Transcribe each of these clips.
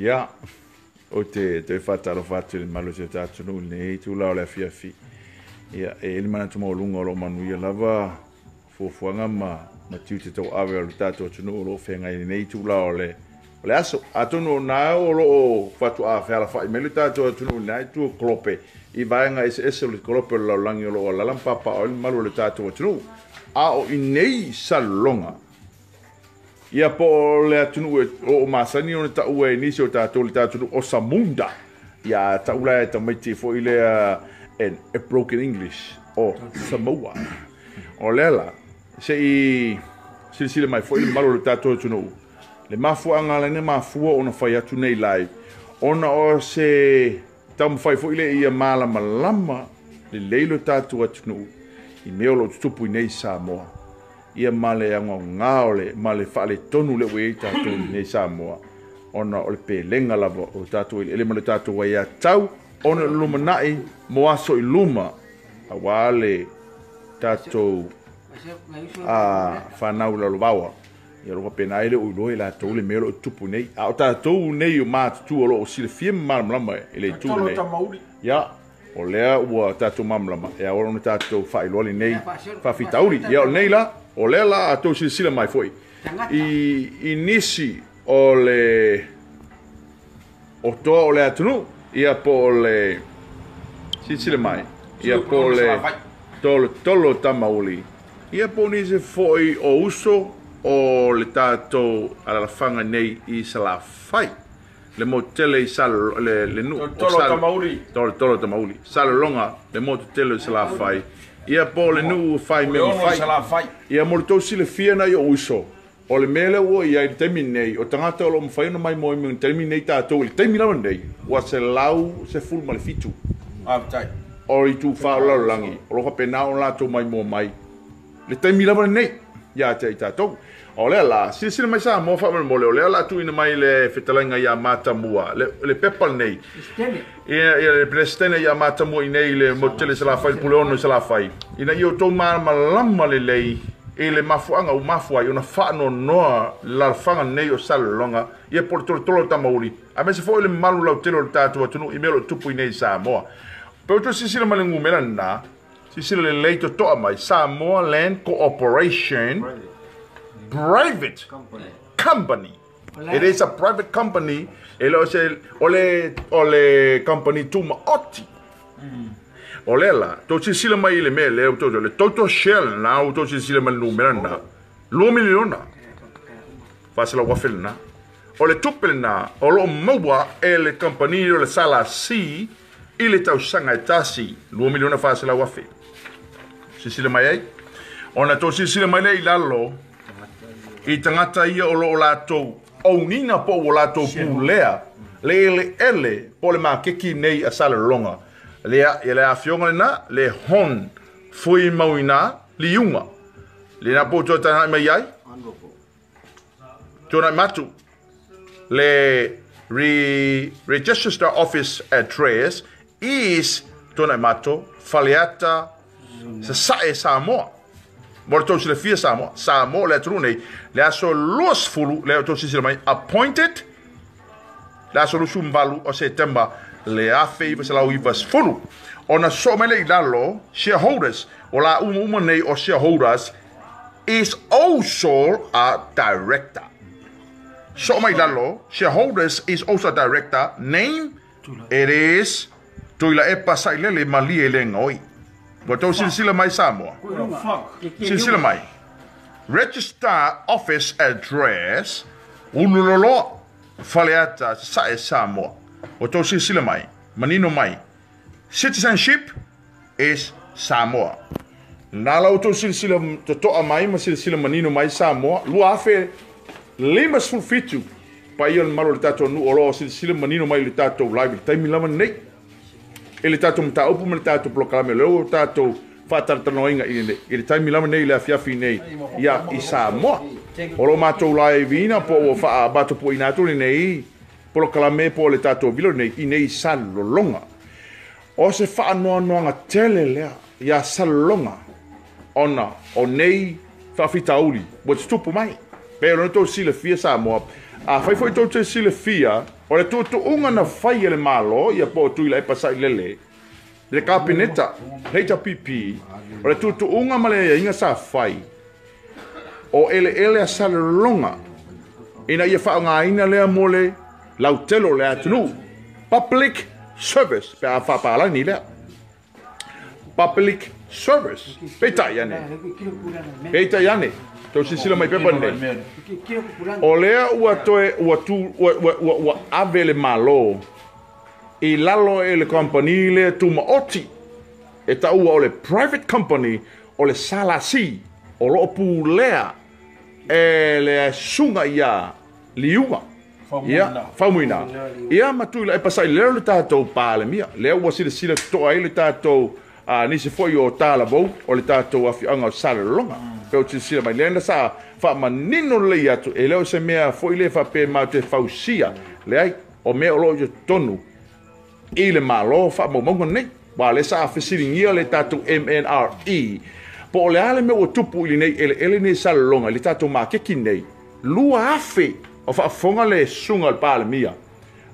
Ia, o te whataro whatu le malo te tātunu nei, tu lao le fiafi. Ia, e mana tu maulunga o lo manu ia lava, fuafuanga ma tiu te tau awe o le tātua tunu o lo whenga i nei tu lao le aso, atunu o nā o lo whatu a whera whai, me le tātua tunu nei tu klope, i vaenga ese le klope o laulangi o lo o lalampapa o le malu le tātua tunu, a o i nei salonga. Ia po le atunu o masani o ta ue nisi o tātou le tātou o Samunda. Ia taula e tamaiti fo i le a broken English o Samoa. O lela, se i silisile mai fo i le malo le tātou tunu. Le mafua angalene mafua o na whai atu nei live. Ona o se tau mwhai fo i le ia malama lama le leilo tātou atunu. I meo lo tutupu i nei Samoa. Ia male anga ngaole male fale tonu le we tatu nei Samoa ona o le pelenga lava o tatu ele male tatu wa ia tau ona lumanai mo aso i luma a wale tatu a fanau la lovawa ia lo pena ele o lo ila to le melo tupu nei a o tatu nei o mat tu o sile fiem malama ele tu nei ia o lea ua tatu mamlama e a ona tatu fa iloli nei fa fitauri ia o nei la o lela a tau sila mai foi i nisi o le o to o le atunu ia po le sila mai ia po le tolo tamauli ia po nisi foi o uso o le tato ala fanga nei i sala fai le motele i sal le nu tolo tamauli sala longa le motele i sala fai ia po le nu fai me fai ia mo to sile fiana yo uso o le mele o ia terminei o tangata o mo fai no mai mo me terminei ta to le terminava nei wa se lau se full mal fitu tai o i tu fa la langi o lo pena o la to mai mo mai le terminava nei ia te ta to o le la sile mai sa mo fa mo le la tu ina mai le fetalanga ia mata mua le pepal nei ia le presidente ia mata mua nei le motele se la fai pulono se la fai ina io to malama le lei e le mafuanga o mafua io na fa no no la fanga nei o salonga ia por tolo tamauli a me se foi le malu la telo tatu tunu i melo tupu nei Samoa pero to sisile malengu melanda sisile le leito to mai Samoa Land Cooperation private company. It is a private company. Ole company tuma oti. Ole la. To si sila mai le me le to le toto shell na to si sila mai numero na. Lo miliona. Fasela wafel na. Ole tupel na. Olo mawa ele company le sala si ile tau sanga tasi. Lo miliona fasela wafel. Si sila mai ai. Ona to si sila mai le lalo. I tangata ia o lo lato o nina po o lato pulea le ele po le makeki nei a sala longa le a fionga na le hon fui mauina liunga le na po tana mai ai tona matu le register office address is tona mato faleata sa Samoa Morto le fia Samoa le trune le aso los fulu le to sila mai appointed la solution valu o September le a favor se la wivas fulu ona so mele lalo shareholders o la nei o shareholders is also a director so mai lalo shareholders is also a director name it is toila e pasai le mali ele ngoi Botou sila mai Samoa. Sila mai. Register office address. Ululolo. Faleata sa Samoa. Botou sila mai. Manino mai. Citizenship is Samoa. Nala uto sila totoa mai ma sila manino mai Samoa. Lua afe lima sulfitu. Pa ion malo le tato nu olo sila manino mai le tato live. Taimi lama nei. Ele tato mta upu me tato proclame leo tato fatartanoinga ile taimi lama nei le afiafi nei ia i Samoa o lo matou lai vina po o fa bato po inato nei proclame po le tato vilo nei i nei salolonga o se fa no tele le ia salolonga ona o nei fa fitauli bo stupu mai pero no to sile fia Samoa a fai foi to sile fia O le tutuunga na fai le malo, ia po tui la e pasai lele. Le kapineta, heita pipi, o le tutuunga ma le inga sa fai. O ele a salonga. Ina ia wha ngā ina lea mole, lau telo lea tunu. Public service, pe a whapalani lea. Public service. Peita iane. Peita iane. Tau sisila mai pepa nei. O lea ua toe, ua ave le malo. I lalo e le company le tuma oti. E ta ua o le private company, o le salasi, o lo pu lea, e le sunga ia liunga. Ia, faumuina. Ia matui la e pasai leo le tātou pāle mia. Lea ua sila toa e le tātou nisi foi o tāla bou, o le tātou awhianga o sale longa. Peo sila mai lena sa fa manino le atu e leo se mea foi le fa pe mau te fausia le ai o mea o lo yo tonu i le malo fa mo mongo nei wa le sa fesiringia le tatu MNRE po le ale me o tupu ili nei ele nei salonga le tatu ma keki nei lua afe o fa fonga le sunga al pale mia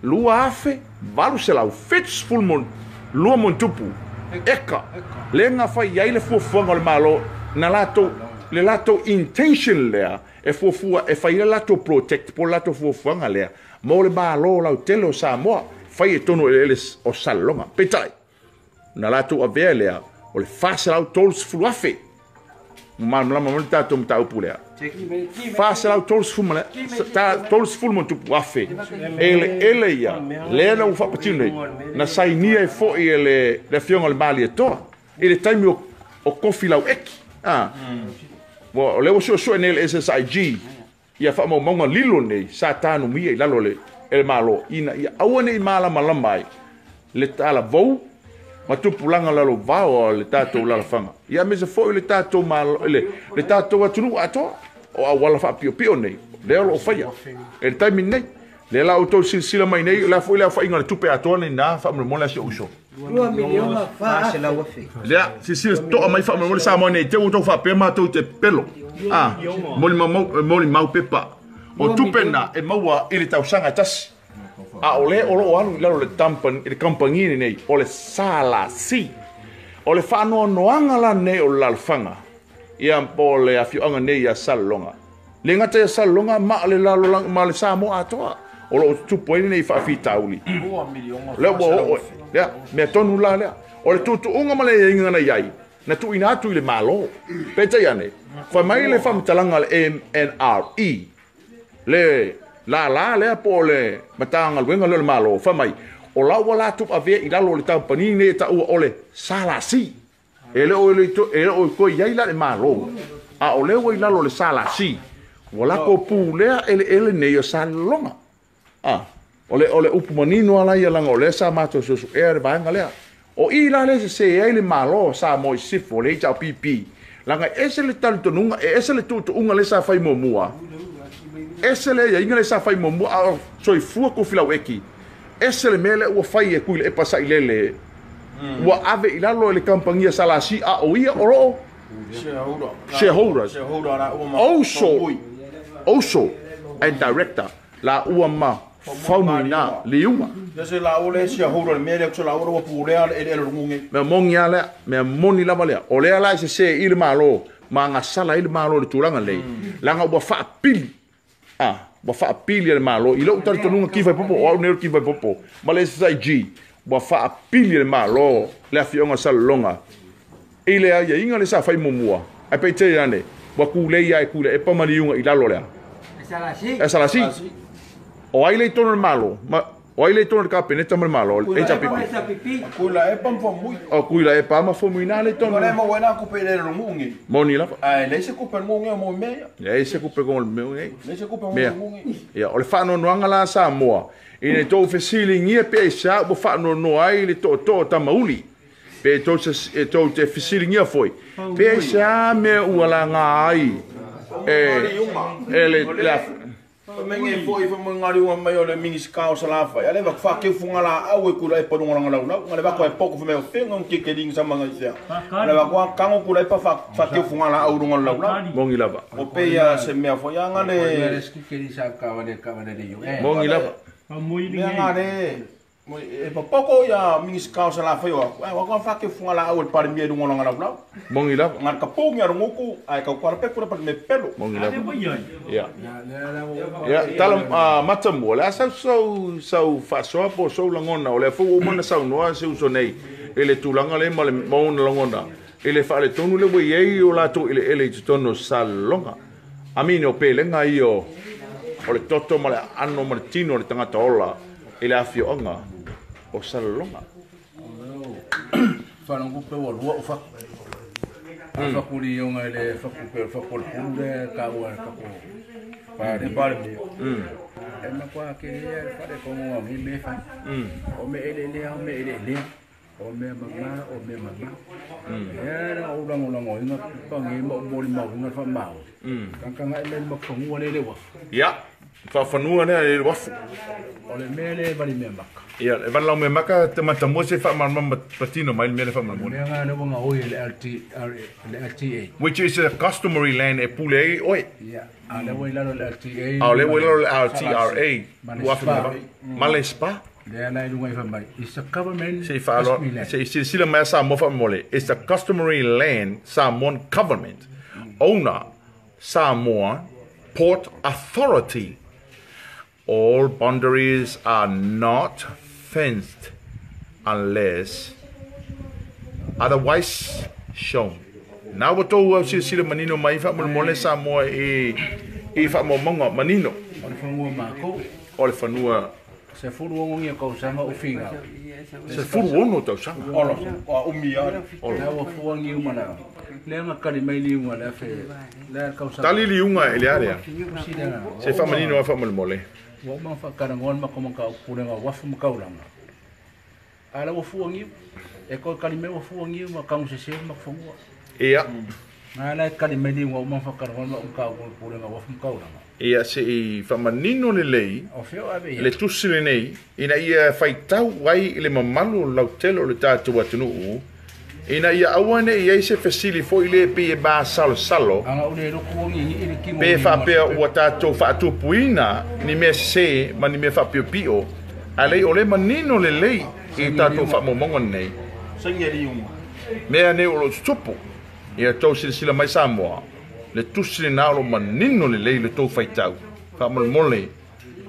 lua afe valu se lau fits full mon lua mon tupu eka le nga fa ia le fu fonga le malo na lato le lato intention lea e fofua e fai le lato protect po lato fofuanga lea mo le malo lau telo sa moa fai e tono ele o salonga petai na lato avea lea o le fase lau tols fuluafe mamlama mo le tato mta upu lea fase lau tols fulu tols fulu mo tupu afe ele ia lea na ufa patino na sainia e fo i le fionga le mali e toa i le taimi o kofi lau eki o le so nei le SSIG ia fa mo monga lilo nei sa tanu mia i lalo le el malo ina ia awane i mala malamai le tala vou ma tupulanga lalo vao le tato la fanga ia me se foi le tato malo le tato atunu ato o awala fa pio nei le o faia el time nei le la auto sila mai nei la foi la fa inga le tupe ato nei na fa mo la se uso 2 miliona fa se la wafi. Lea, si to mai fa mo sa mo nei te uto fa pe ma to te pelo. Moli mau pepa. O tupena e maua ili tau sanga tas. Ole o anu lalo le tampan le compagnie nei o le sala si. O le fa no anga la nei o la fanga. Ia po le afianga nei ya salonga. Le ngata ya salonga ma le lalo ma le sa mo atoa. O lo tupo nei fa fitauli. 2 miliona. Le ya me tonu la le o le tutu unga male inga na yai na tu ina tu le malo peta yane fa mai le fam talanga le MNRE le la po le matanga le wenga le malo fa mai o la wala tu ave i lalo le tampani ne ta o le salasi ele o ko yai la le malo o le o i lalo le salasi wala ko pu le ele ne yo salonga ole upu manino ala ia langa ole sa mato so e vanga lea o i la le se ele malo sa mo sifo le ja pipi langa ese le tanto nunga ese le tutu unga le sa fai momua ese le ia inga le sa fai momua so i fu ko fila weki ese le mele o fai e kuile e pasa ilele wa ave ilalo le compagnia salasi a o ia oro shareholders also and director la uama faumina liuma se la ole sia horo le mere so la oro pulea e lungi me mongia le me moni la vale o le ala se il malo ma nga sala il malo le turanga le langa wa fa pili wa fa pili le malo i lo tanto nunga ki vai popo o ne ki vai popo ma le sai g wa fa pili le malo le afionga salonga ile ya inga le sa fai momua ai pe te ane wa kule ia e kule e pa mariunga i lalo le salasi o ai le tono malo ma o ai le tono ka peneta malo e ja pipi kula e pam fo muy o kuila e pa ma fo muy na le tono ma mo wena ku pe le lungi moni la le se ku pe lungi mo me le se ku pe con il meu le se ku pe lungi ya o le fa no anga la sa moa ine to fe siling ie pe sa bo fa no ai le to ta mauli pe to se to te fe siling ie foi pe sa me u ala nga ai le menge foi fa mangari wa mai ole mingi ska o sala fa ale va fa ke funga la au e kula e po ngala la ngale va ko e poko fa me fenga ke ke ding sama ngai ale va ko kango kula e pa fa ke funga la au ngala la mongi lava o pe ya se me fo ya ngale ke di sa ka wane de yo mongi lava Mea ngare e papoko ya mingis kausa la fa yo wa ko fa ke funga la awal par mie dungo ngala blau mongi la ngar ka pung ya ngoku ai ka kwar pe kura pa me pelo mongi la ya talam matam wala sa so fa so po so langona ole fu mo na sa no se uso nei ele tulanga le mal mo na langona ele fa le tonu le we ye o la to ele tono salonga amino pele ngai o ole toto male anno martino le tanga tola ele afio onga o salonga fa no pe o lo fa fa kuri yo ngale fa ku le ka wa ka ko pa de par mi e ma kwa ke ya fa de ko mo mi me fa o me ele le o me mama ya o lango inga pa ngi mo inga fa ma kan ele mo ko mo le wa ya fa fanua ne le wafu o le mele bali me maka ya e van la me maka te mata mo se fa ma patino mai mele fa ma mo le nga no nga o le LTA which is a customary land e pule oi ya ale we la le LTA ale we la LTRA wafu male spa it's a government it's a customary land Samoan government owner Samoa Port Authority. All boundaries are not fenced unless otherwise shown. Now what do sila manino mai fa mole Samoa e fa mo monga manino o le fanua se furu ngi ko sanga o finga se furu no tau sanga o umia la o fu ngi mana le nga kali mai li nga la fe la ka sanga tali li unga ele area se fa manino fa mole wa ma fa kana ngon ma ko ka ku nga wa fu ka ulanga ala o fu ngi e ko kali me o fu ngi ma ka se ma fu ia ala kali mai li nga ma fa kana ngon ma ka ku nga wa fu ka ulanga ia se i whamanino le lei, le tusile nei, ina ia whaitau wai i le mamalu lau telo le tātua atunuu, ina ia awane i eise fesili fo i le pe e bā salo, pe whapea ua tātou whaatupuina, ni mea se, ma ni mea whapeo pio, a lei o le manino le lei, i tātou whamomongon nei. Mea ne o lo tupu, ia tau sila mai Samoa, le tusile na lo manino le le to faitau fa mole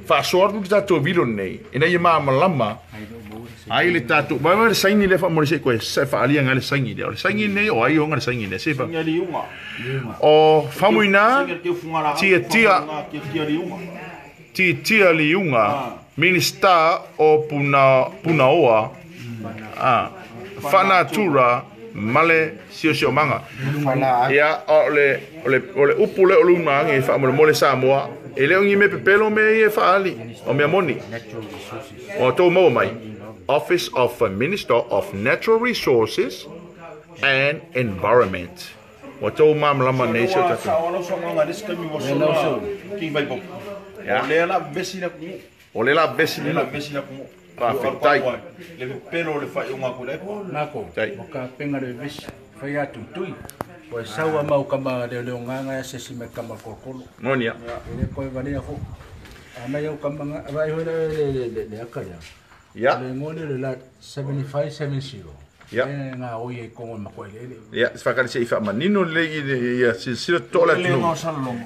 fa sortu ki tatu vilo nei ina ia malama ai le tatu ba le saini le fa mole se ko se fa alia ngale saini le saini nei o ai o ngale saini ne se fa o famuina tia liunga minister o punaoa fanatura male sio manga ya ole upule oluma ngi fa mole Samoa ele ngi me pepelo me e fa ali o me moni o to mo mai Office of Minister of Natural Resources and Environment o to mam lama ne sio tatu ole la vesina pa fitai le pelo le fa unga ku le nako ka penga le vis fa ya tu o sawa mau kama le nganga se si me kama kokolo monia le ko vale fo ama yo kama vai ho le akaya ya le ngone le la 7570 ya nga o ye ko ma ko le ya fa ka se fa manino le ya sila tola tu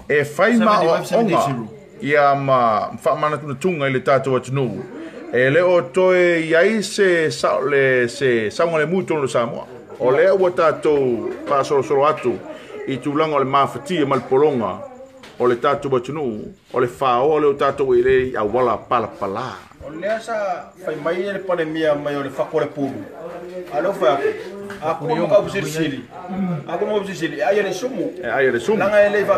e fai ma onga ya ma fa mana tunga ile tatu atunu e le o toe iai se saunga le mutu no Samoa o le ua tātou pāsorosoro atu i tūlanga o le mawhatia malpolonga o le tātou batunu o le whao o le o tātou i le awala palapala o le asa fai mai e le pandemia mai o le whakore pūru alo whai aku mo ka busiri aku mo busiri ai le sumu langa ele va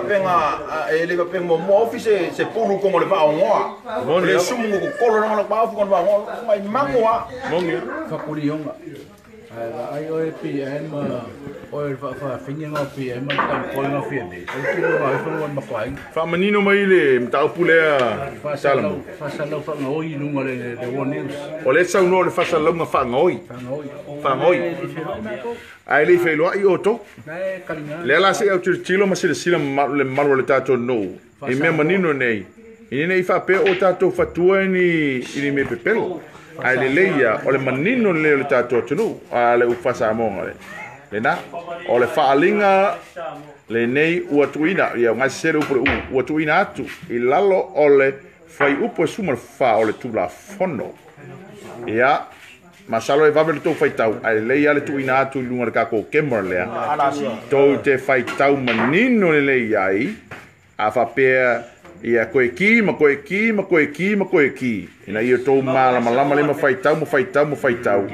penga mo office se pulu como le va ngoa le sumu ko kolo na ba fu ko ba ngoa mai mangoa mongi fa kurionga ai o PM o fa finya ngo PM ta ko ngo fiende ai kilo ba fa ngo ma kwai fa manino mai le mtau pulea salamu fa salo fa ngoi nu ngale de news o le sa no le fa salo ma fa ngoi ai le felo ai oto le la se au tilo ma se le sila le malo le tato no e me manino nei Ini nei fa pe o tatou fatua ni me pepelo. Ai le leia o le manino le le tatou tunu a le ufasa monga le. Le na o le faalinga le nei ua tuina ia ngai sere upo ua tuina atu I lalo o le fai upo suma fa o le tula fono. Ia masalo e vavele tau fai tau ai leia le tuina atu I lunga le kako kemar lea. Tau te fai tau manino le leia ai a fa pea ia koe ki ma koe ki ma koe ki ma koe ki. Ina ia tau malama le ma fai tau ma fai tau ma fai tau.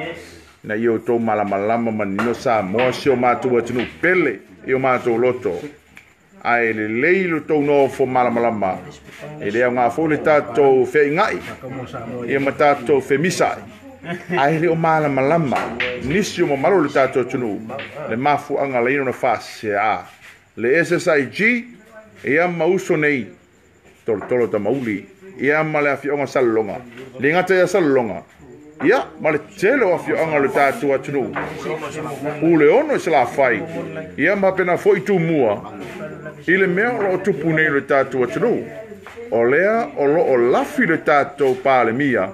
Na io tau malama manino sa mo sio matua tunu pele io matua loto ai le leilo tau no fo malama e le nga fo le tato fe ngai e matato fe misai ai le o malama nisio mo malo le tato tunu le mafu anga le no fase a le SSIG e ama uso nei tolo ta mauli e ama le afio nga salonga le ngata ya salonga ia ma le tele o afio anga le tatu atunu ule ono se la fai ia ma pena foi tu mua ile mea o tupu nei le tatu atunu o lea o lo o lafi le tatu pale mia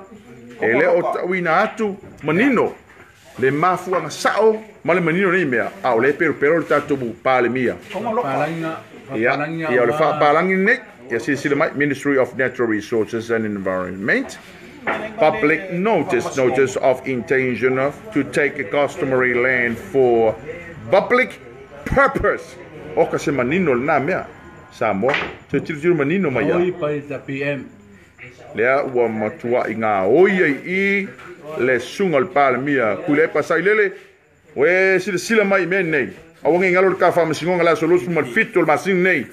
e le o tawina atu manino le mafu anga sao ma le manino nei mea a o le pero le tatu pale mia ia o le fa palangi nei ia sisi mai Ministry of Natural Resources and Environment public notice of intention to take a customary land for public purpose. O kasi manino na mea Samoa so tiro manino mai ya. PM. Lea ua matua I ngā oia I le sunga le pale mia kule pasai lele we sila mai me nei. Awangi ngalo le ka whamasingonga la solusu mal fito le masing nei.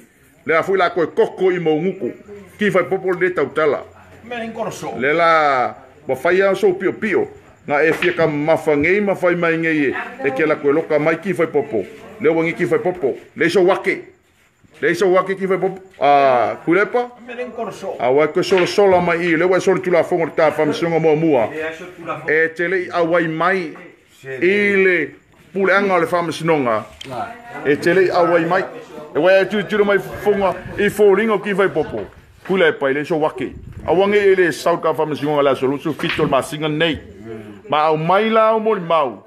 Lea fui la koe koko I mo nguku ki fai popol de tautala. Lela ba faia so pio nga e fia ka mafangei mafai mai ngei e ke la koe loka mai ki fai popo le wangi ki fai popo le so wake ki fai popo a kulepa a wa ko solo mai le wa solo tula fongo ta fam songa mo mua e tele a wai mai ile pule anga le fam sinonga e tele a wai mai e wa tu mai fonga I foringo ki fai popo kulepa ile so wake awange ele sauka fa msingonga la solusu fitol masinga nei ma au mai la mo mau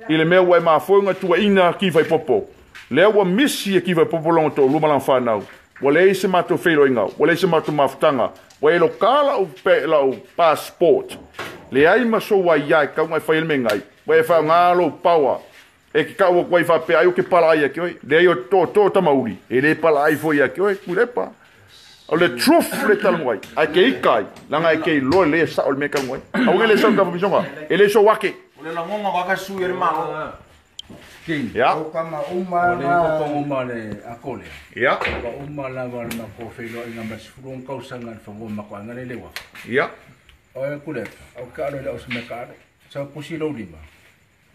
ile me wa ma fonga tua ina ki vai popo le wa misi ki vai popo long to luma lan fa nau wale se mato felo inga wale se mato maftanga wa elo kala o pe la o passport le ai ma so wa ya ka mai fa il mengai wa fa ngalo power e ki ka wa fa pe ayo ke pala ya ki le yo to tamauri ele pala ai fo ya ki kulepa o le truth le talmoi ai ke ikai langa ai ke lo le sa o me ka ngoi au le sa ka misonga ele so wake le la ngonga wa ka su yer ma King ya o kama uma le akole ya ka uma la wa na ko felo ina mas furun ka usanga fa mo ma kwa ngale lewa ya o e kule o ka le o sme ka sa pusi lo lima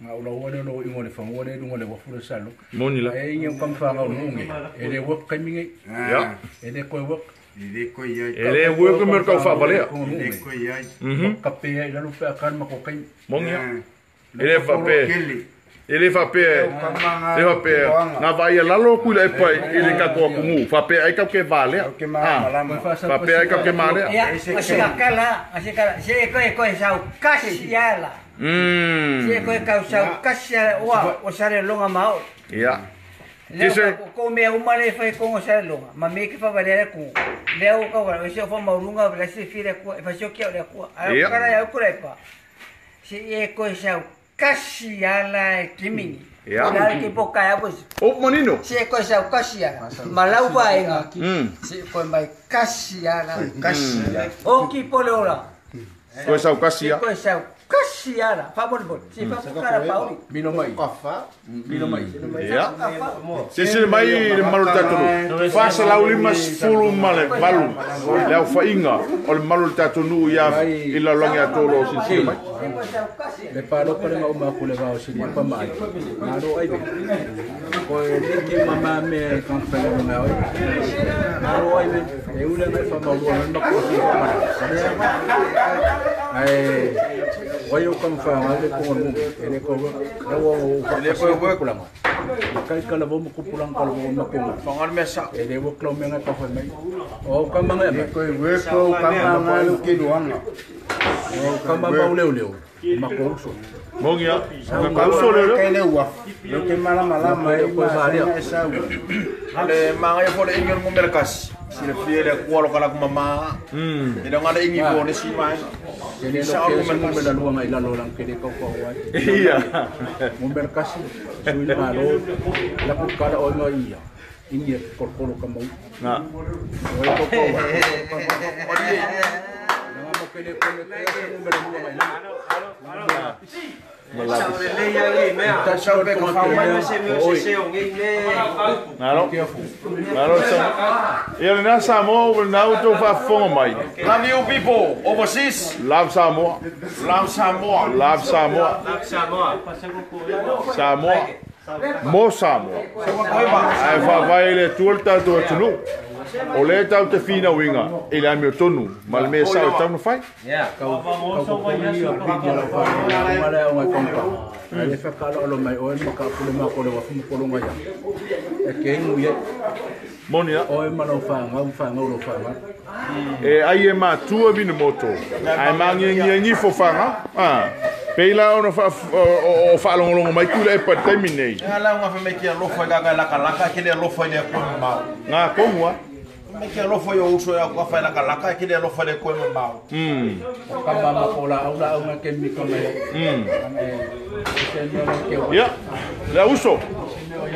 nga ulo wone no ingole fa wone du ngole wa furu salo monila e ngi kam fa nga nunge ele wok kaminge ya ele ko wok ele wo ko mer ka fa valea ele ko yai kape ila lu fa kan ma ko kai mongia ele fa pe na vai la lo ku le pai ele ka ko mu fa pe ai ka ke vale fa pe ai ka ke mare se ko sa kasi yala se ko ka sa kasi wa o sare longa mau ya Dice ko me uma le fai ko sa longa ma me ke fa valere ku leo ka wa se fa maurunga bla se fire ko fa se ke le ku ai kara ya ku le pa se e ko sa kasi yala kimini la ke poka ya pues o manino se ko sa kasi yala malau ba inga se ko mai kasi yala o ki polola ko sa kasi ya ko sa kasi yala fa bon se fa kara pa mino mai ya se mai le malu tatunu fa sa la ulimas fulu male balu la fa inga o le malu tatunu ya ila longa tolo sin mai le paro ko le ma ko le va o si pa mai na ro ai ko le ki mama me kan fa le na oi na ro ai e ule me fa ma ko ko si pa ai Wai o kam fa ngale ko no ele ko ele ko work pulang. Kai kala bo ko pulang kala bo ma ko. Fangan mesa. Ele wo klo menga ka fa mai. O kam manga me ko work ko kam ngalo ki duanga. O kam ba leu ma ko so. Mongia, ka so le. Kai le wa. Lo ke mala mai ko ba dia. Ale manga yo fode ingel mo merkas. Sile fiere ko lo kala mama. Ida ngada ingi ko ne si mai. Jadi sa ko men da luang ai la lo lang ke de ko wa. Iya. Mo merkas suil malo. La ko kala o no iya. Ini ko ka mo. Na. O ko ko. Nang mo ke de ko ne mo da luang ai la. Ele na Samoa now to fa mai. Love you people overseas. Love Samoa. Love Samoa. Love Samoa. Samoa. Mo Samoa. Ai fa vai le tulta do tunu. O le tau te fina winga. Ele a meu tonu. Mal me sa tau no fai. Kau video la fa. Mala o mai kompa. Ai fa kala lo mai o ma ka pule ma ko le wa fu ko lo ngai. E ke ngu ye. Monia. O ma lo fa lo fa. E ai e ma tua vino moto. Ai mangi ngi fo fanga. Ah. Peila ona fa o fa longo mai kula e pa terminei. Ala nga fa me ki lo fa ga la kala ki le lo fa de ko ma. Nga komwa. Me ki lo fa yo uso ya ko fa la kala ki le lo fa de ko ma. Kamba ma ko la au nga ke mi ko mai. Ya. La uso.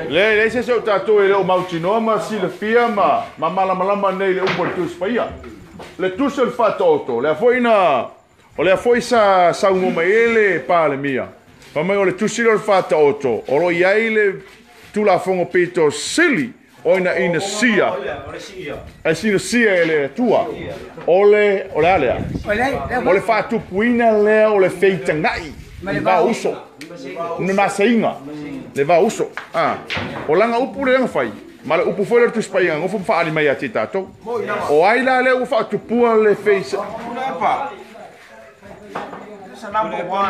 Le se so tato e o mautinoma si le fia ma malama nei le un tu spaia. Le tu se fa toto. Le foi na o le foi sa un ele pa le mia. Pa mai o le tu silo fa toto. O lo iai le tu la fongo pito silly. Oina ina sia. E sino sia ele tua. Ole alea. Ole fa tu puina le o le feita ngai. Le va uso. Na sainga. Le va uso. Ah. O langa upu le fai. Ma le upu foi le tu spainga, o fa ali mai ati tato. O ai la le u fa tu pua le face. Number one.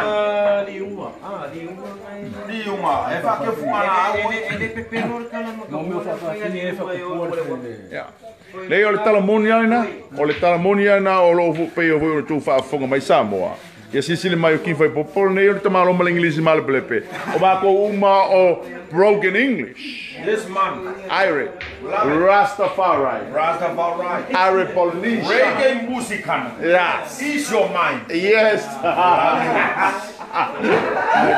Liuma. E fa ke fumana. Le o le talamonia na o lo pe o vo tu fa fonga mai Samoa. Ya sisile mai o ki fai popol ne o tamalo mal inglesi mal blepe. O ba ko uma o broken English. This man. Irish. Rastafari. Irish Polynesian. Reggae musican. Yes. Ease your mind. Yes.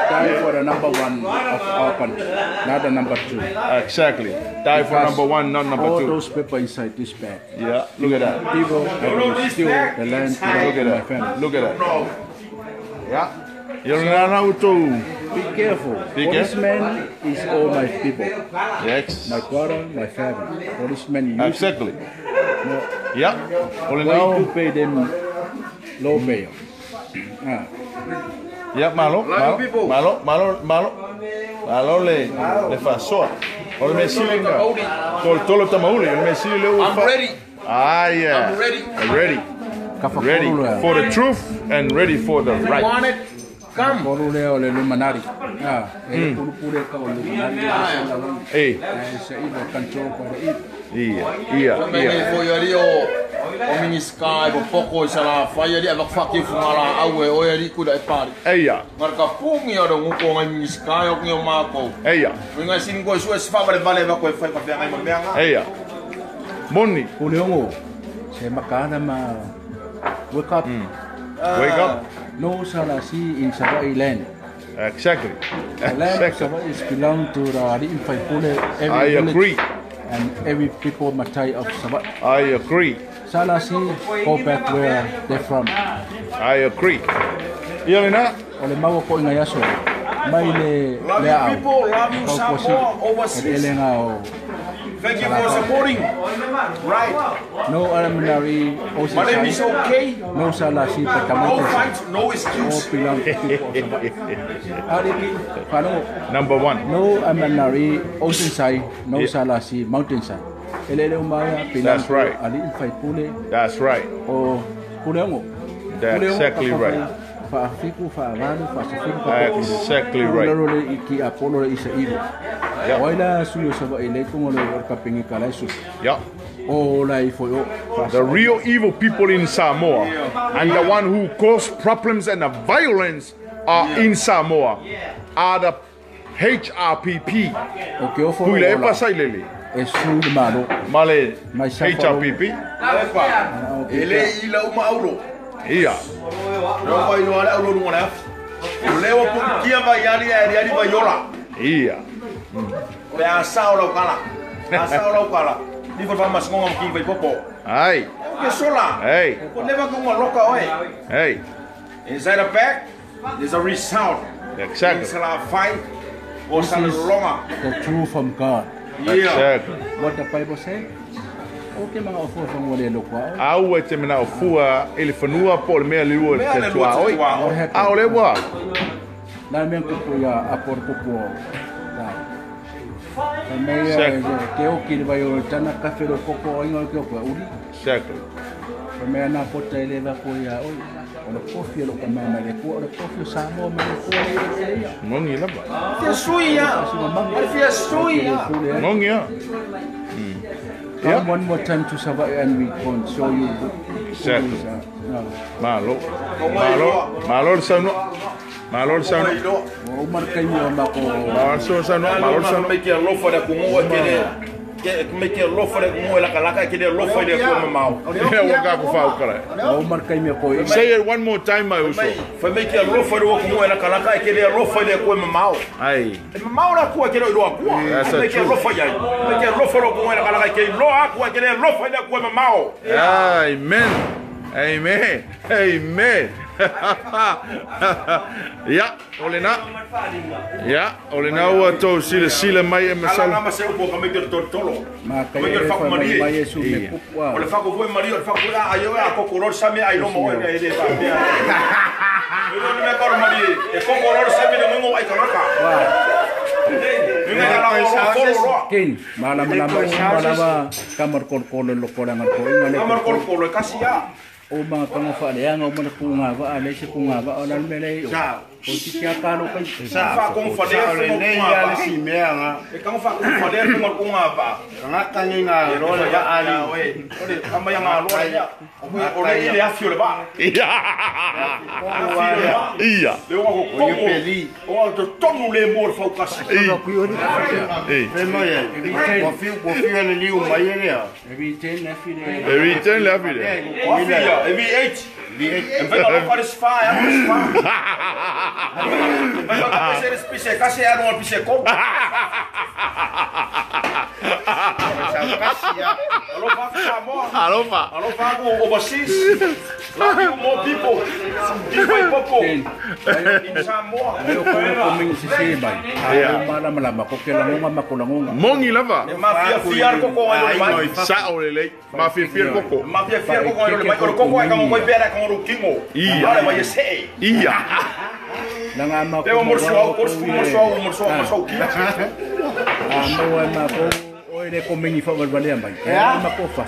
Die for the number one of our country, not the number two. Exactly. Die for number one, not number all two. All those people inside this bag. Yeah, look at that. People have steal the land to look at my that. family. Look at that. Yeah. You're not to be careful. Policemen is all my people. Yes. My brother, my family. Policemen. Exactly. No. Yeah. Why to pay them low bail? Ya, malo le fa soa. O me silinga. Tolo tamauli, me silinga. I'm ready. Ah, yeah. I'm ready. Ready. Ready for the truth and ready for the right. Want it? Come. Porule ole lumanari. Pure ka ole lumanari. Hey. Sa iba control para it. Iya. Foi ali o miniskai o pouco sala fai ali ava faki fumala awe o ali kuda e pari. Eia. Marca pungi o ngo ko ngai miniskai o ngo mako. Eia. Ngai sin go su es fa vale va ko fai pa ngai mo menga. Eia. Moni. Kuleongo. Se makana ma wake up. Wake up. No salasi in Savai land. Exactly. Land Savai is belong to the Rimfai Pule. I agree. And every people Matai of Savai. I agree. Salasi go back where they're from. I agree. Yelena. Ole mago ko inga yaso. Mai le Love people, love you Samoa overseas. Thank you for supporting. Right. No ordinary OCC. My name is okay. No salasi patamates. No fight, no excuse. Number one. No ordinary oceanside, no salasi mountainside. That's right. That's right. Oh, That's exactly right. Fa'afiku, fa'avalu, fa'asafiku. Exactly right. Lolo iki Apollo isa ilo. Waila suyo saba ile kung ano kapingi kalay su. Yeah. Oh, like for you. The real evil people in Samoa and the one who cause problems and the violence are in Samoa are the HRPP. Okay, ofo. Kuile e pasai lele. Esu de malo. Male HRPP. Ele ila uma aulo. Ia. No vai no ala aulo ngona. Leo kia vai ali vai yola. Ia. Le asao kala. Asao kala. Ni fa mas ngom ki vai popo. Ai. Que sola. Hey. Ko leva com uma loca oi. Hey. Inside the back, there's a resound. Exactly. It's a fight or some longer. The truth from God. Yeah. Exactly. What the Bible say? Okay, mga ofo from wale lokwa. Au e te mena o fua ele fanua po le mea liua te tua oi. Au le wa. Na men ko ya apor ko po. Meia ke o ki vai o tana kafe ro koko ingo ke ko uri. Exactly. Meia na pota ele va ko ya oi. Ona kofi lo ka mama le ko ona kofi samo me ko ya. Ngongi la ba. Fia suia. Fia suia. Ngongi ya. Come one more time to Savai and we can show you. Exactly. Malo. Malo sano. Malo sano. O marca mi o mako. Malo sano. Malo sano. Make a loaf for the kumo make a loaf for the kumo la kalaka ke de loaf for the kumo mau. Yeah, we got to fall correct. O marca mi ko. Say it one more time, my uso. For make a loaf for the kumo la kalaka ke de loaf for the kumo mau. Ai. Mau la kuwa ke do kuwa. Make a loaf for ya. Make a loaf for the kumo la kalaka ke lo kuwa ke de loaf for the kumo mau. Amen. Amen. Amen. Ja, olena. Ja, olena o to sila mai e masal. Ala mas eu boca me que tolo. Ma ka e fa mai Yesu me kupwa. Ole fa ko foi Maria, fa ko ayo a ko color same ai no mo e de ta. Eu não me cor Maria, e ko color same no mo ai kalaka. Kin, malama kamar kol lo kolangan ko ingale. Kamar kol kasia. O mga kangafaaleanga o mana kunga va ale se kunga va ona mele o ti kia kalo kai sa fa kong fa de nei ya le si meanga e kong fa kong fa de ko kunga va nga kaninga ro le ya ali we ole kamba ya ngalo ya o le ile afio le ba Ia. le o ko peli o to tomu le mor fa kasi e mo ya bo fi le liu mai ya Every ten la fide. V8. En vez de para spa, mas eu quero ser espécie, casi é uma espécie com. Alô, Alô, pa. alô, pago overseas. Lá more people. People popo. In Samoa. eu ko min si sebai ai malama ko ke langonga makulangonga Mongi lava. Mafia fiar koko ai mai. Sa ole ma fi fier koko. Mafia fiar koko ai mai. Koko ai como coi pera como o kingo. Ia. Olha, vai ser. Ia. nanga ma ko Eu morso. mo ma ko oire ko min fa balbale mai ma ko fa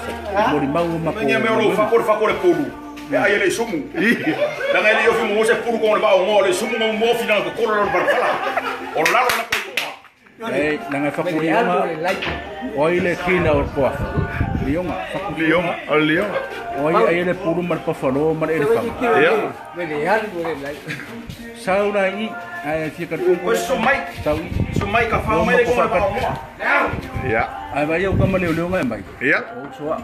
mo mau ma ko Ninguém me olhou, facor é puro. Aí ele sumo. Da ele eu vi você puro com o baú, mole, sumo no mo final com coro para falar. O lado na coisa. nanga fa ko ma oile kina or ko Leon Leon. oi ai ele puro mar pa falo mar ele fa Ja. sauna i ai fica com Pois sumai ka fa mai com o baú. Ja. ai vai eu como leu mai Ja. o soa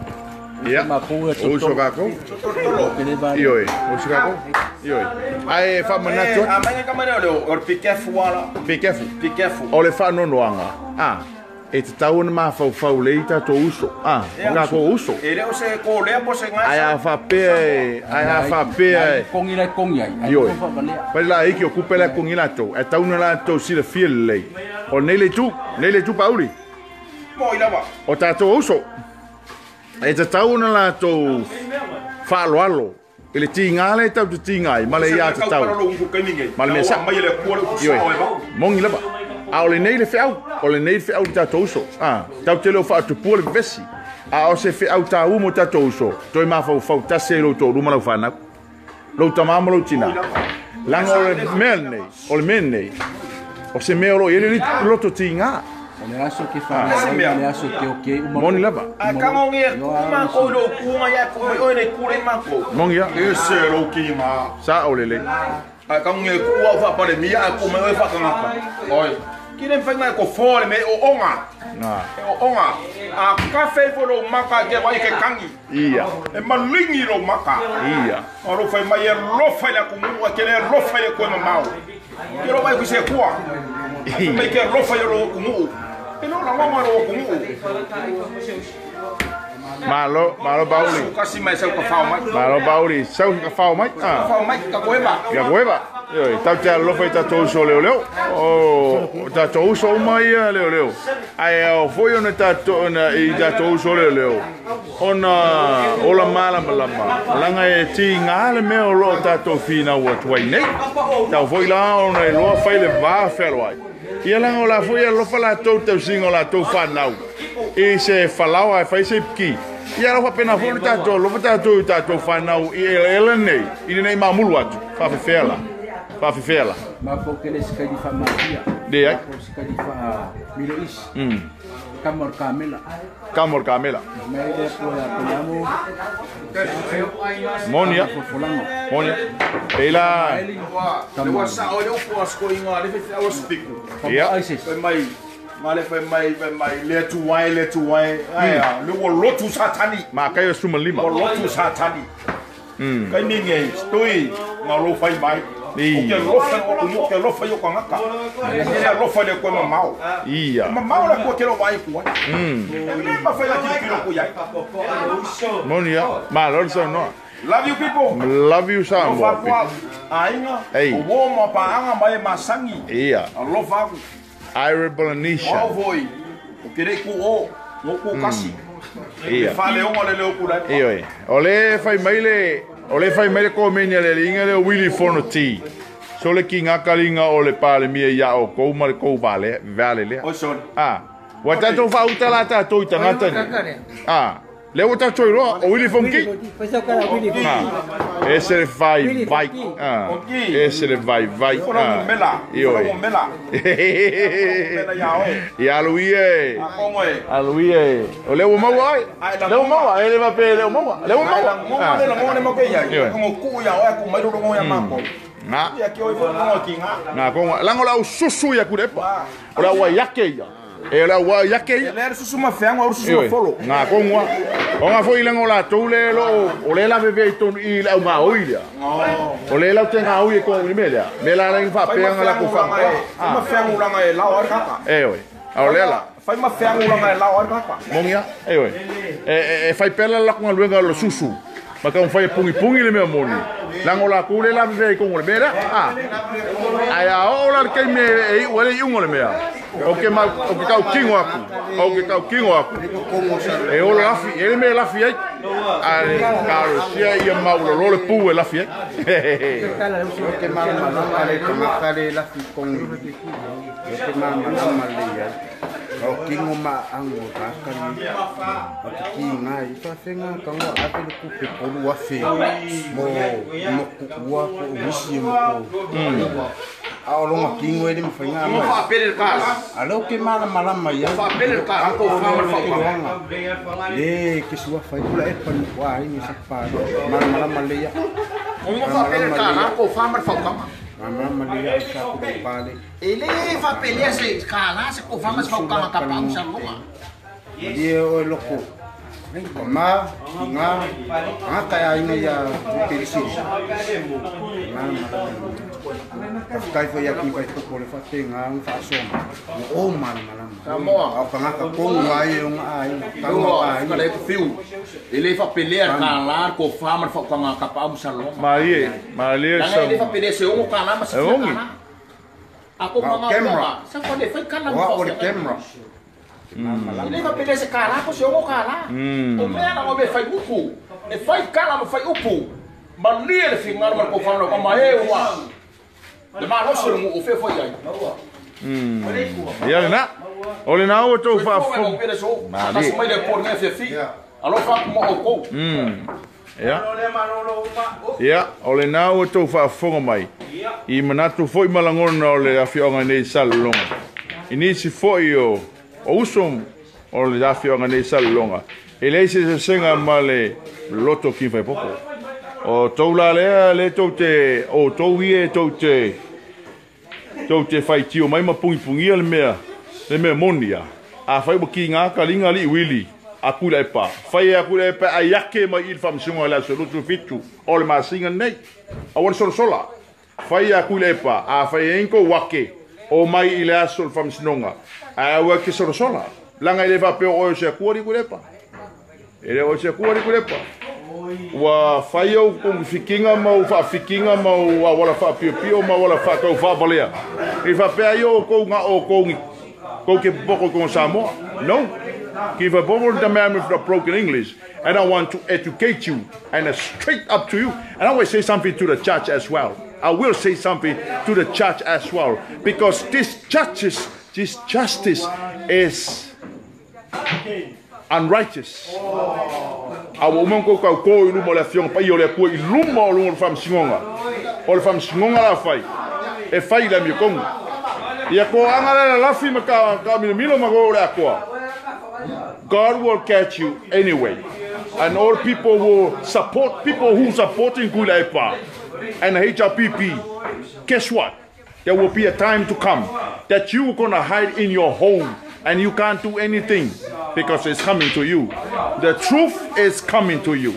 Ja. ma ko O sokako. ele vai Ioi. O sokako. Ioi. Ai fa manato. Amanhã câmera olhou, o piquef wala. Be careful. Piquef. Ole fa no noanga. E te tau na ma fau leita to uso. Ka ko uso. Ele o se ko le po se ngai. Ai a fa pe. kongi ai Ioi. Pa la iki o kupela ko ngila to. E tau na la to si le fiel le. O nele tu Pauli. Po ila ba. O ta to uso. E te tau na la to fa alo. Ele tinga le tau tinga ma le ia te tau. Mal me sa mai le ko Ioi. Mongi laba. Ole nei le feau, ta toso. Tau te lo fa tu pole vesi. O se feau ta umo ta toso. Toi ma fa ta se lo to ruma lo fa na. Lo ta ma lo tina. Langa o le mene. O se mea lo ele loto tinga. Le aso ke fa, le aso ke okay. Moni lava. Kango nge kuma ko lo kuma ya ko o ne kure mako. Mongia. Ese lo kinga. Sa o lele. Kango nge kuwa fa pa le mia ko me fa kanga. Oi. Kile mfanya ko fole me o onga. O onga. A cafe fo lo maka ke vai ke kangi. Ia. E malingi lo maka. Ia. O lo fa mai lo fa la ku mu ke le lo fa le ko mau. Ke lo vai ku se kwa. Me ke lo fa lo ku mu. E no la mama lo ku mu. Malo bauli. Kasi mai sa ka fa mai. Malo bauli. Sau ka fa mai. Fa mai ka ko ba. Ka koeba. Yo, tau te lo fai tatou so leo. Oh, tatou so mai leo. Ai o foi ona tatou na I tatou so leo. Ona ola mala. Langa e ti ngale me o lo tatou fina o tuai nei. Tau foi la ona e lo fai le va felo ai. Ia langa ola foi lo fala tatou singo la tatou fa nau. E se falau ai fai se ki. Ia lo fa pena foi tatou lo tatou fa nau I ele nei. I nei mamulu atu. Fa fela. Fa fifela. Ma po ke le ska di fa magia. De ai. Ska di fa milois. Kamor kamela. Me de po ya ponamo. Monia. Ela. Le wa sa o le po asko inga le fe o speak. Ia. Mai. Male fe mai le tu wai. Ai le wo lotu satani. Ma kai suma lima. Wo lotu satani. Kai ninge stoi ngalo fai mai. Porque lofa yo con acá. Ela lofa le com mal. Ia. Mal la ko kelo vai ko. Ma foi aquilo que não cuia. Monia. Ma lor so no. Love you people. Love you some. Ainga. Ei. O womo pa anga mai masangi. Ia. Lofa. Ira Bolanisha. O voi. O querer ku o. No ku kasi. Ia. Fale o le o ku la. Io. Ole fai maile ko menia le linga le Willy Fornoti. So le kinga kalinga o le pale mia ya o ko ma ko vale le. O son. Wa tatou fa utala tatou I tangata ni. Le o tatou ro o Willy Fonki. Ese le vai. Ese le vai. Io. Ya Luie. Aluie. O le o mawa. Le o mawa, ele va pe le o mawa. Le o mawa. Mo ke ya. Como ku ya o ku mai ro ngo ya mako. Ya ke o fo ngo ki nga. Ko lango la susu ya kurepa. Ora wa yake ya. Ela wa yake. Ele susu ma fe ngo susu folo. Nga ko ngwa. O nga foi lango la tole lo. O le la bebe ton I la ma oia. O le la tenga oia ko ni melia. Me la la fa pe nga la ko fa. Ma fe ngo la nga la o ka. Oi. O le la. Fai ma fe ngo la nga la o ka. Mongia. Oi. Fai pela la ko luenga lo susu. Ma ka fai pungi le me moni. Lango la ko le la bebe ko le mera. Ai a o la ke me e o le ungo le mea. O ke kau kingo aku. E o lafi, ele me lafi ai. Ai, caro, sia ia mau lo le pu e lafi ai. Ke mama le tomata le lafi con. Ke mama le. O kingo ma ango ka kan. O kinga I fa fenga kango ate le ku pe polu afi. Mo ku wa ko wisi mo. A o longa kingo ele me fenga ma. Fa pele ka. Alo ke malama ya. Fa pele ka ko fa ma fa. Le ke sua fa kula e pa wa ini sakpa. Malama le ya. Mo fa pele ka ko fa ma fa ka. Malama le ya sa ko pale. Ele fa pele se kala se ko fa ma fa ka ka pa sa mo. Dia o loko. Ma nga kaya ini ya perisi. Kai foi aqui vai to por fa tenga un fa so. O man malam. Mo a ka ko ngai un ai. Ka mo ai. Ka le fiu. Ele fa pele kala ko fa ma fa ka pa sa lo. Marie sa. Ele fa pele se o kala ma se kala. Ako mga sa ko le fa kala mo fa camera. Ele vai pegar esse cara com o seu cara. O menino vai fazer upu. Ele faz cara, vai fazer upu. Mas ele fica na hora que eu falo com a eu lá. De mal não sei o que foi aí. E olha na o tô fa. Mas mais de por né fefi. Alô fa como o co. Ia, o le nā ua tau whaafonga mai. I manatu fo i malangona o le awhionga nei salulonga. I nisi fo i o usom o le awhionga nei salulonga. E leise se senga ma le loto ki whai popo. O tau la lea le tau te, o tau ie tau te whai tio mai ma pungi pungia le mea monia. A whai wa ki ngā kalinga li wili. A kula e pa. Whai a kula e pa a yake mai il whamsunga la solutu fitu. O le maasinga nei. A wana sola. Whai a kula e pa. A whai enko wake. O mai i le aso le whamsunga. A wake sola. Langa i le whapeo o se kuari kula e pa. E le o se kuari kula e pa. Wa whai au kong whikinga mau whaafikinga mau a wala whaapio mau wala whakau whaabalea. I whapea i o kou ngā o kongi. Kou ke poko kong Samoa. No. Give a bubble the man with the broken English, and I want to educate you and straight up to you. And I will say something to the church as well. I will say something to the church as well, because this justice is unrighteous. A woman ko ka ko i luma le fiong pa i o le ko i luma o lungo le fam singonga. O le fam singonga la fai. E fai la mi kongo. Ia ko anga la fi ma ka milo ma go le ko. God will catch you anyway. And all people will support, people who supporting Kulaipa and HRPP. Guess what? There will be a time to come that you're going to hide in your home and you can't do anything because it's coming to you. The truth is coming to you.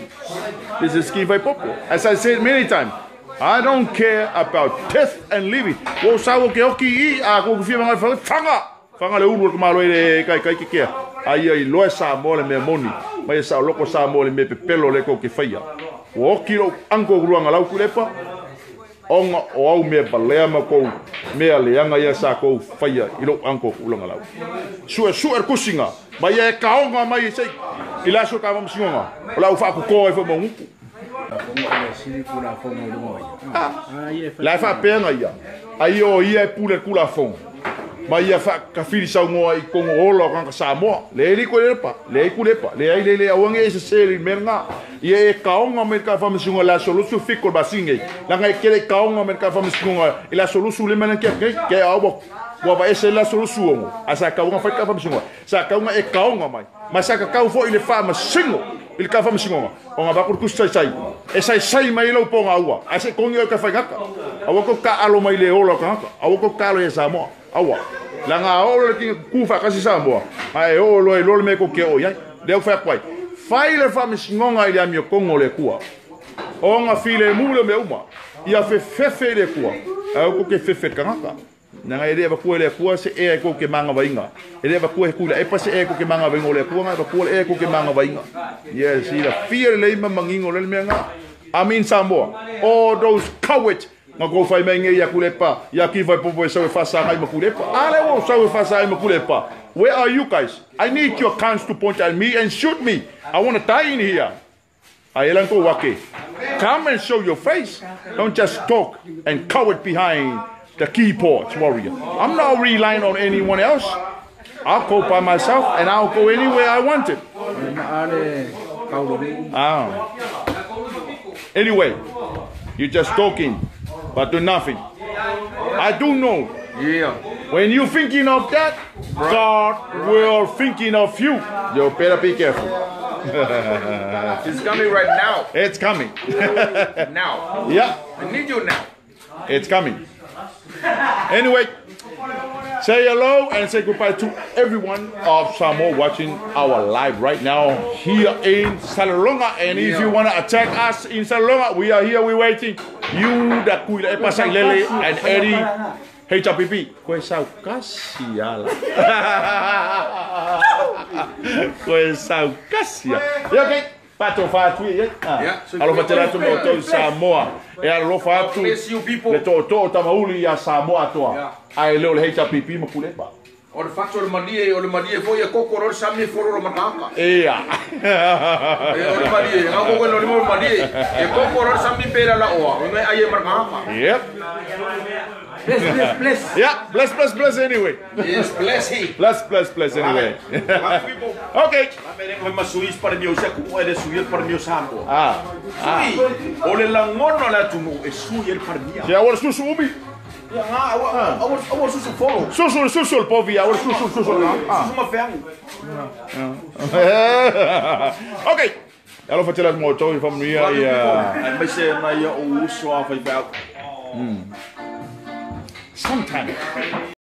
This is Kiva Popo. As I said many times, I don't care about death and living. Fanga le uru ka malo ile kai ke ai ai loe sa mole me moni mai sa loko sa mole me pepelo le ko ke faia o kilo anko gruanga lau kulepa onga o au me balea ma ko me ale anga ia sa ko faia ilo anko ulanga lau su kusinga mai e kaonga mai sei ila so ka mamsinga lau fa ko e fo mo la fa pena ia ai o ia pule kula fon ma ia fa ka fili sa ngo I kongo olo kan ka Samoa le li ko le pa le ku le pa le ai le awange se se menga ia e kaonga me ka fa msingo la solusu fiko basinge la ngai kele kaonga me ka fa msingo ila solusu le mena ke abo wa ba ese la solusu ngo asa ka nga fa ka fa msingo sa ka nga e kaonga mai ma sa ka fo ile fa msingo ile ka fa msingo o nga ba ku sai e sai mai lo ponga ua ase kongi ka fa ngaka awo ko ka alo mai le olo kan awo ko ka lo e Samoa awa langa olo ki kufa kasi Samoa ai olo e lo me ko ke o ya deu fa kwai faile fa misngonga ile amio kongo le kua onga file mule me uma ia fe le kua au ko ke fe kanaka nanga ile ba ku le kua se e ko ke manga vainga ile ba ku e kula e pa se e ko ke manga vainga le kua ba ku e ko ke manga vainga yes ila file le mangingo le menga amin Samoa all those cowards nga go fai menga ya kulepa ya ki vai popo so fa sa mai makulepa ale wo so fa sa mai makulepa where are you guys I need your cans to point at me and shoot me I want to die in here ayelan ko wake come and show your face don't just talk and cower behind the keyboards warrior I'm not relying on anyone else I'll go by myself and I'll go anywhere I want it anyway you're just talking but do nothing. I do know. Yeah. When you thinking of that, God will thinking of you. You better be careful. It's coming right now. It's coming. Now. Yeah. I need you now. It's coming. Anyway, say hello and say goodbye to everyone of Samoa watching our live right now here in Salonga. And if you want to attack us in Salonga, we are here, we're waiting. You, the Kuila Epasai Lele, and Eddie HRPP. Koe sau kasi ala. Koe sau kasi ala. Okay. Pato fatu ye. Alo fatela tu mo to Samoa. E alo fatu. Le to tamauli ya Samoa toa. Ai leo le HRPP mo kulepa. O le fatu le madie foi e kokoro sami foro mataka. Ea. O le madie, nga ko no le madie. E kokoro sami pera la oa. Ngai ai mataka. Yep. Bless. Yeah, bless anyway. Yes, bless him. Bless anyway. Okay. Masuis para meu se ku ele suir para meu sambo. Ah. Ole la ngono la tunu e suir para mia. Ya awal susu ubi. Ya awal susu follow. Susul povi, awal susul. Susu ma ferro. Okay. Ela foi tirar motor e vamos ir aí. Mas se na ia o uso a vai. Sometime.